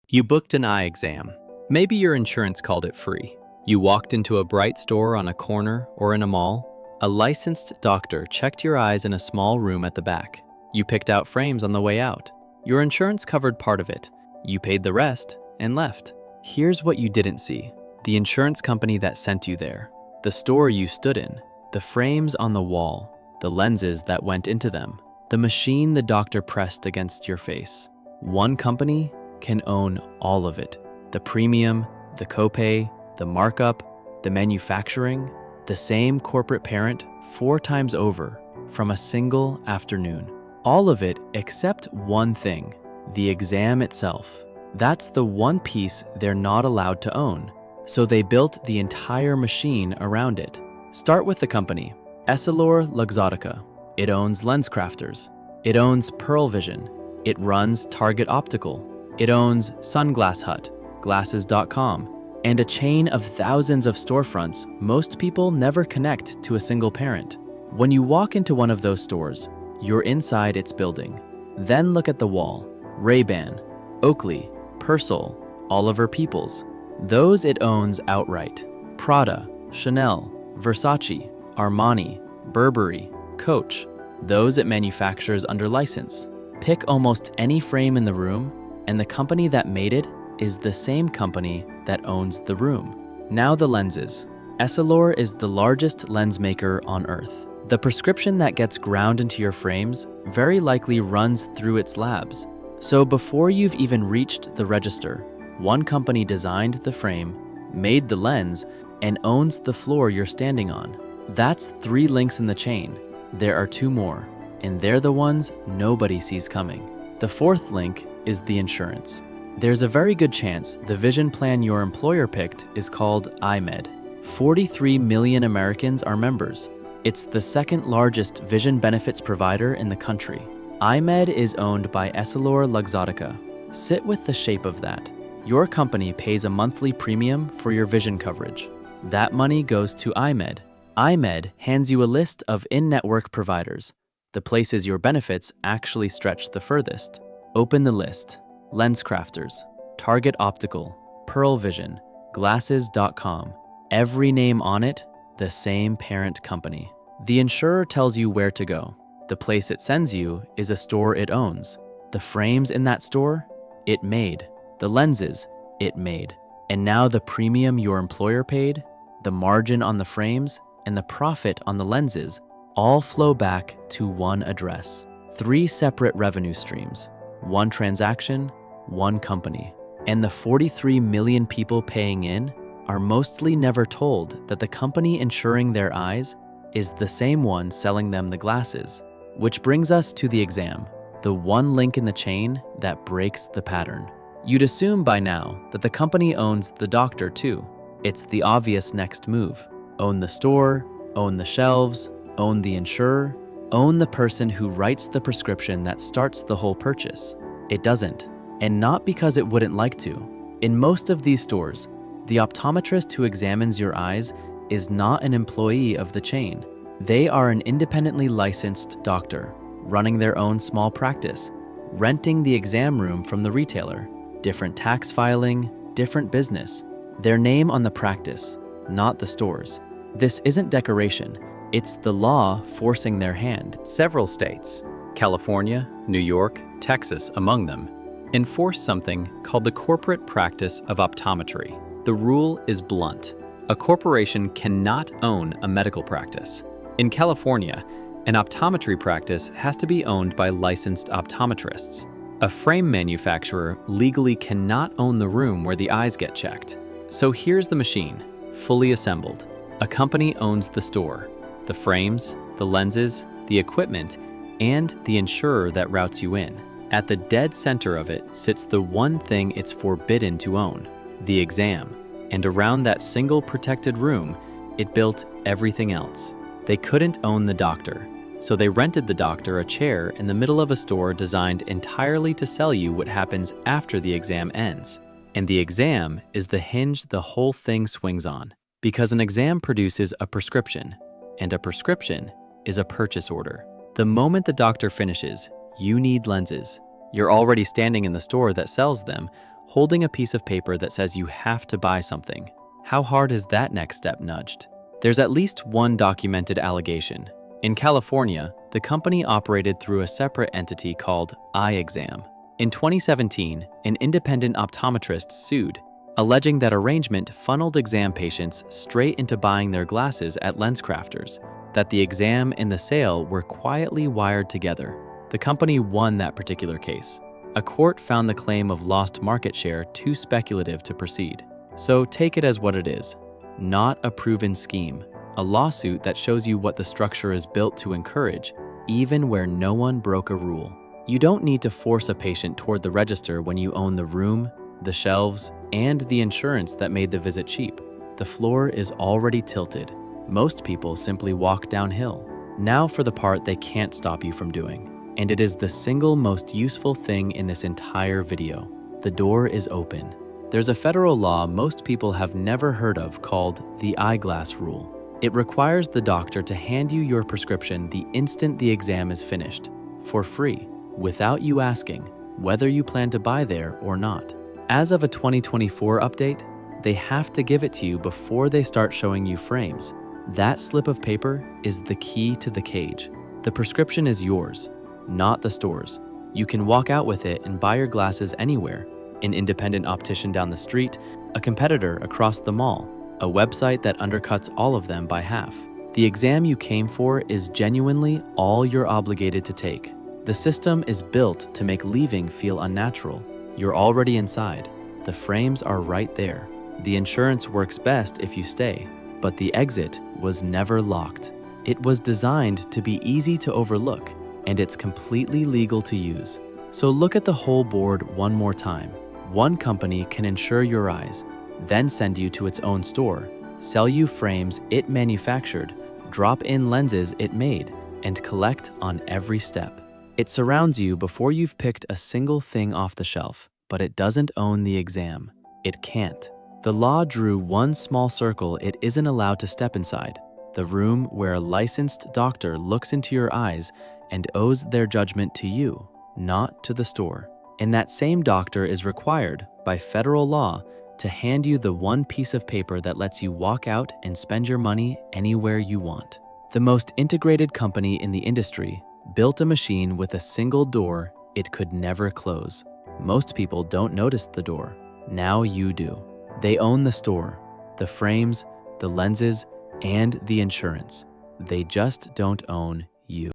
You booked an eye exam. Maybe your insurance called it free. You walked into a bright store on a corner or in a mall. A licensed doctor checked your eyes in a small room at the back. You picked out frames on the way out. Your insurance covered part of it. You paid the rest and left. Here's what you didn't see: the insurance company that sent you there, the store you stood in, the frames on the wall, the lenses that went into them, the machine the doctor pressed against your face. One company can own all of it: the premium, the copay, the markup, the manufacturing, the same corporate parent 4 times over from a single afternoon. All of it except one thing: the exam itself. That's the one piece they're not allowed to own. So they built the entire machine around it. Start with the company, EssilorLuxottica. It owns LensCrafters. It owns Pearle Vision. It runs Target Optical. It owns Sunglass Hut, Glasses.com, and a chain of thousands of storefronts most people never connect to a single parent. When you walk into one of those stores, you're inside its building. Then look at the wall: Ray-Ban, Oakley, Persol, Oliver Peoples. Those it owns outright: Prada, Chanel, Versace, Armani, Burberry, Coach. Those it manufactures under license. Pick almost any frame in the room, and the company that made it is the same company that owns the room. Now the lenses. Essilor is the largest lens maker on Earth. The prescription that gets ground into your frames very likely runs through its labs. So before you've even reached the register, one company designed the frame, made the lens, and owns the floor you're standing on. That's 3 links in the chain. There are 2 more, and they're the ones nobody sees coming. The 4th link is the insurance. There's a very good chance the vision plan your employer picked is called EyeMed. 43 million Americans are members. It's the 2nd largest vision benefits provider in the country. EyeMed is owned by EssilorLuxottica. Sit with the shape of that. Your company pays a monthly premium for your vision coverage. That money goes to EyeMed. EyeMed hands you a list of in-network providers, the places your benefits actually stretch the furthest. Open the list: LensCrafters, Target Optical, Pearle Vision, Glasses.com. Every name on it, the same parent company. The insurer tells you where to go. The place it sends you is a store it owns. The frames in that store, it made. The lenses, it made. And now the premium your employer paid, the margin on the frames, and the profit on the lenses all flow back to one address. 3 separate revenue streams, 1 transaction, 1 company. And the 43 million people paying in are mostly never told that the company insuring their eyes is the same one selling them the glasses. Which brings us to the exam, the one link in the chain that breaks the pattern. You'd assume by now that the company owns the doctor too. It's the obvious next move. Own the store, own the shelves, own the insurer, own the person who writes the prescription that starts the whole purchase. It doesn't, and not because it wouldn't like to. In most of these stores, the optometrist who examines your eyes is not an employee of the chain. They are an independently licensed doctor, running their own small practice, renting the exam room from the retailer. Different tax filing, different business. Their name on the practice, not the stores. This isn't decoration, it's the law forcing their hand. Several states, California, New York, Texas among them, enforce something called the corporate practice of optometry. The rule is blunt. A corporation cannot own a medical practice. In California, an optometry practice has to be owned by licensed optometrists. A frame manufacturer legally cannot own the room where the eyes get checked. So here's the machine, fully assembled. A company owns the store, the frames, the lenses, the equipment, and the insurer that routes you in. At the dead center of it sits the one thing it's forbidden to own, the exam. And around that single protected room, it built everything else. They couldn't own the doctor, so they rented the doctor a chair in the middle of a store designed entirely to sell you what happens after the exam ends. And the exam is the hinge the whole thing swings on, because an exam produces a prescription, and a prescription is a purchase order. The moment the doctor finishes, you need lenses. You're already standing in the store that sells them, holding a piece of paper that says you have to buy something. How hard is that next step nudged? There's at least one documented allegation. In California, the company operated through a separate entity called EyeExam. In 2017, an independent optometrist sued, alleging that arrangement funneled exam patients straight into buying their glasses at LensCrafters, that the exam and the sale were quietly wired together. The company won that particular case. A court found the claim of lost market share too speculative to proceed. So take it as what it is, not a proven scheme, a lawsuit that shows you what the structure is built to encourage, even where no one broke a rule. You don't need to force a patient toward the register when you own the room, the shelves, and the insurance that made the visit cheap. The floor is already tilted. Most people simply walk downhill. Now for the part they can't stop you from doing. And it is the single most useful thing in this entire video. The door is open. There's a federal law most people have never heard of called the Eyeglass Rule. It requires the doctor to hand you your prescription the instant the exam is finished, for free, without you asking whether you plan to buy there or not. As of a 2024 update, they have to give it to you before they start showing you frames. That slip of paper is the key to the cage. The prescription is yours, not the store's. You can walk out with it and buy your glasses anywhere. An independent optician down the street, a competitor across the mall, a website that undercuts all of them by half. The exam you came for is genuinely all you're obligated to take. The system is built to make leaving feel unnatural. You're already inside. The frames are right there. The insurance works best if you stay, but the exit was never locked. It was designed to be easy to overlook, and it's completely legal to use. So look at the whole board one more time. One company can insure your eyes, then send you to its own store, sell you frames it manufactured, drop in lenses it made, and collect on every step. It surrounds you before you've picked a single thing off the shelf, but it doesn't own the exam. It can't. The law drew one small circle it isn't allowed to step inside, the room where a licensed doctor looks into your eyes and owes their judgment to you, not to the store. And that same doctor is required, by federal law, to hand you the one piece of paper that lets you walk out and spend your money anywhere you want. The most integrated company in the industry built a machine with a single door it could never close. Most people don't notice the door. Now you do. They own the store, the frames, the lenses, and the insurance. They just don't own you.